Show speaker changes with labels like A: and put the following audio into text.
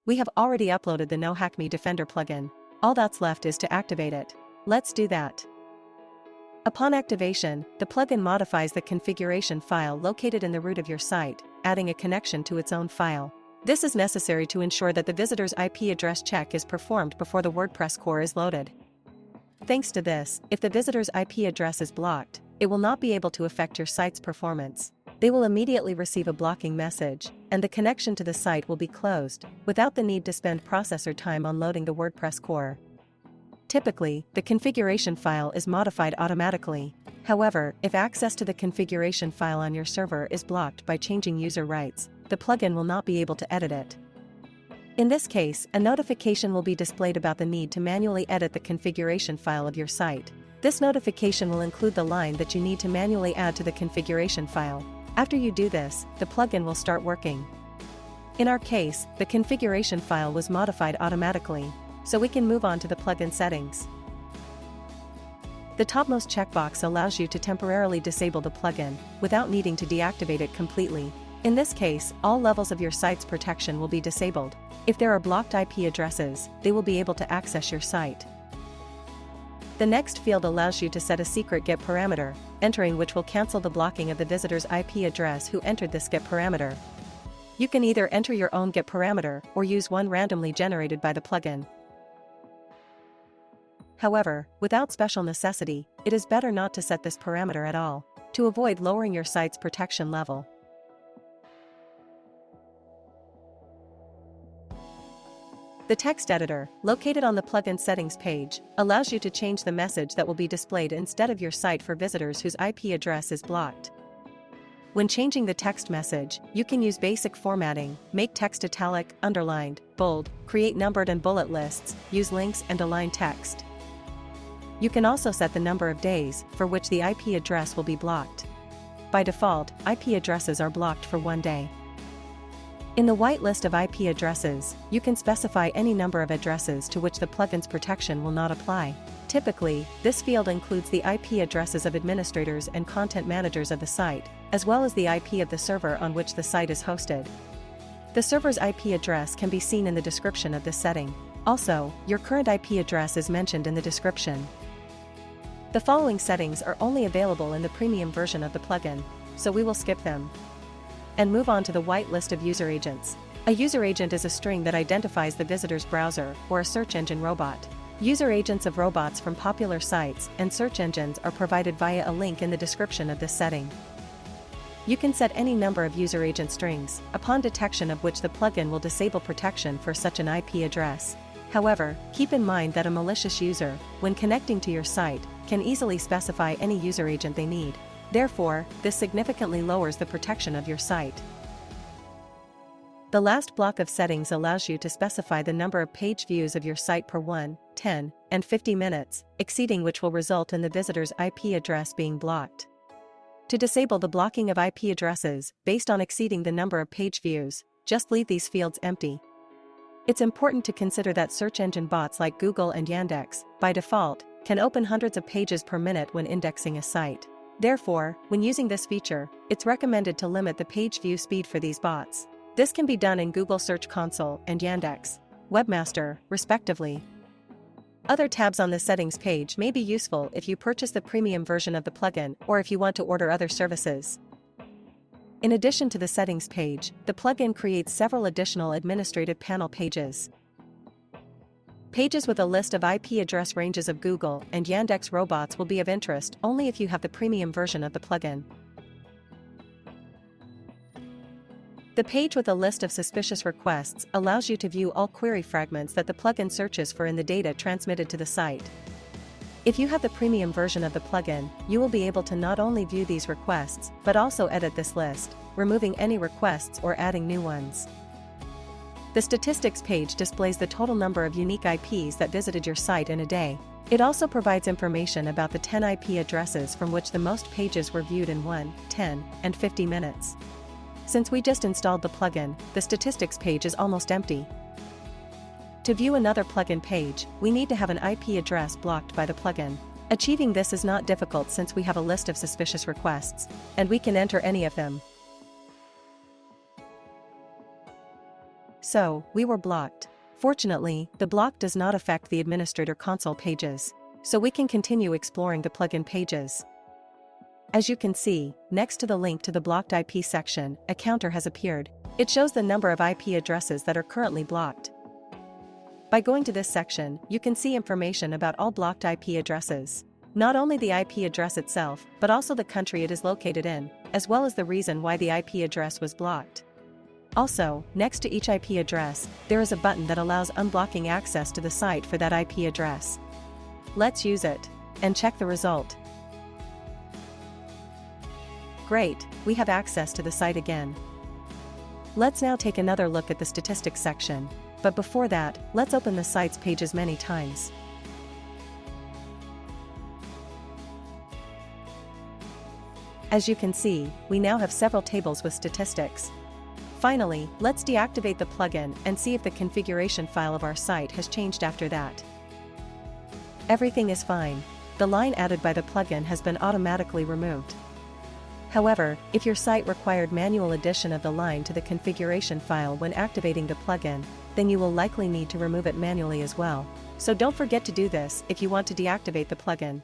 A: We have already uploaded the NoHackMe Defender plugin. All that's left is to activate it. Let's do that. Upon activation, the plugin modifies the configuration file located in the root of your site, adding a connection to its own file. This is necessary to ensure that the visitor's IP address check is performed before the WordPress core is loaded. Thanks to this, if the visitor's IP address is blocked, it will not be able to affect your site's performance. They will immediately receive a blocking message, and the connection to the site will be closed, without the need to spend processor time on loading the WordPress core. Typically, the configuration file is modified automatically. However, if access to the configuration file on your server is blocked by changing user rights, the plugin will not be able to edit it. In this case, a notification will be displayed about the need to manually edit the configuration file of your site. This notification will include the line that you need to manually add to the configuration file. After you do this, the plugin will start working. In our case, the configuration file was modified automatically, so we can move on to the plugin settings. The topmost checkbox allows you to temporarily disable the plugin, without needing to deactivate it completely. In this case, all levels of your site's protection will be disabled. If there are blocked IP addresses, they will be able to access your site. The next field allows you to set a secret GET parameter, entering which will cancel the blocking of the visitor's IP address who entered this GET parameter. You can either enter your own GET parameter or use one randomly generated by the plugin. However, without special necessity, it is better not to set this parameter at all, to avoid lowering your site's protection level. The text editor, located on the plugin settings page, allows you to change the message that will be displayed instead of your site for visitors whose IP address is blocked. When changing the text message, you can use basic formatting, make text italic, underlined, bold, create numbered and bullet lists, use links and align text. You can also set the number of days for which the IP address will be blocked. By default, IP addresses are blocked for 1 day. In the whitelist of IP addresses, you can specify any number of addresses to which the plugin's protection will not apply. Typically, this field includes the IP addresses of administrators and content managers of the site, as well as the IP of the server on which the site is hosted. The server's IP address can be seen in the description of this setting. Also, your current IP address is mentioned in the description. The following settings are only available in the premium version of the plugin, so we will skip them and move on to the whitelist of user agents. A user agent is a string that identifies the visitor's browser or a search engine robot. User agents of robots from popular sites and search engines are provided via a link in the description of this setting. You can set any number of user agent strings, upon detection of which the plugin will disable protection for such an IP address. However, keep in mind that a malicious user, when connecting to your site, can easily specify any user agent they need. Therefore, this significantly lowers the protection of your site. The last block of settings allows you to specify the number of page views of your site per 1, 10, and 50 minutes, exceeding which will result in the visitor's IP address being blocked. To disable the blocking of IP addresses based on exceeding the number of page views, just leave these fields empty. It's important to consider that search engine bots like Google and Yandex, by default, can open hundreds of pages per minute when indexing a site. Therefore, when using this feature, it's recommended to limit the page view speed for these bots. This can be done in Google Search Console and Yandex Webmaster, respectively. Other tabs on the settings page may be useful if you purchase the premium version of the plugin or if you want to order other services. In addition to the settings page, the plugin creates several additional administrative panel pages. Pages with a list of IP address ranges of Google and Yandex robots will be of interest only if you have the premium version of the plugin. The page with a list of suspicious requests allows you to view all query fragments that the plugin searches for in the data transmitted to the site. If you have the premium version of the plugin, you will be able to not only view these requests, but also edit this list, removing any requests or adding new ones. The statistics page displays the total number of unique IPs that visited your site in a day. It also provides information about the 10 IP addresses from which the most pages were viewed in 1, 10, and 50 minutes. Since we just installed the plugin, the statistics page is almost empty. To view another plugin page, we need to have an IP address blocked by the plugin. Achieving this is not difficult since we have a list of suspicious requests, and we can enter any of them. So, we were blocked. Fortunately, the block does not affect the administrator console pages, so we can continue exploring the plugin pages. As you can see, next to the link to the blocked IP section, a counter has appeared. It shows the number of IP addresses that are currently blocked. By going to this section, you can see information about all blocked IP addresses. Not only the IP address itself, but also the country it is located in, as well as the reason why the IP address was blocked. Also, next to each IP address, there is a button that allows unblocking access to the site for that IP address. Let's use it and check the result. Great, we have access to the site again. Let's now take another look at the statistics section, but before that, let's open the site's pages many times. As you can see, we now have several tables with statistics. Finally, let's deactivate the plugin and see if the configuration file of our site has changed after that. Everything is fine. The line added by the plugin has been automatically removed. However, if your site required manual addition of the line to the configuration file when activating the plugin, then you will likely need to remove it manually as well. So don't forget to do this if you want to deactivate the plugin.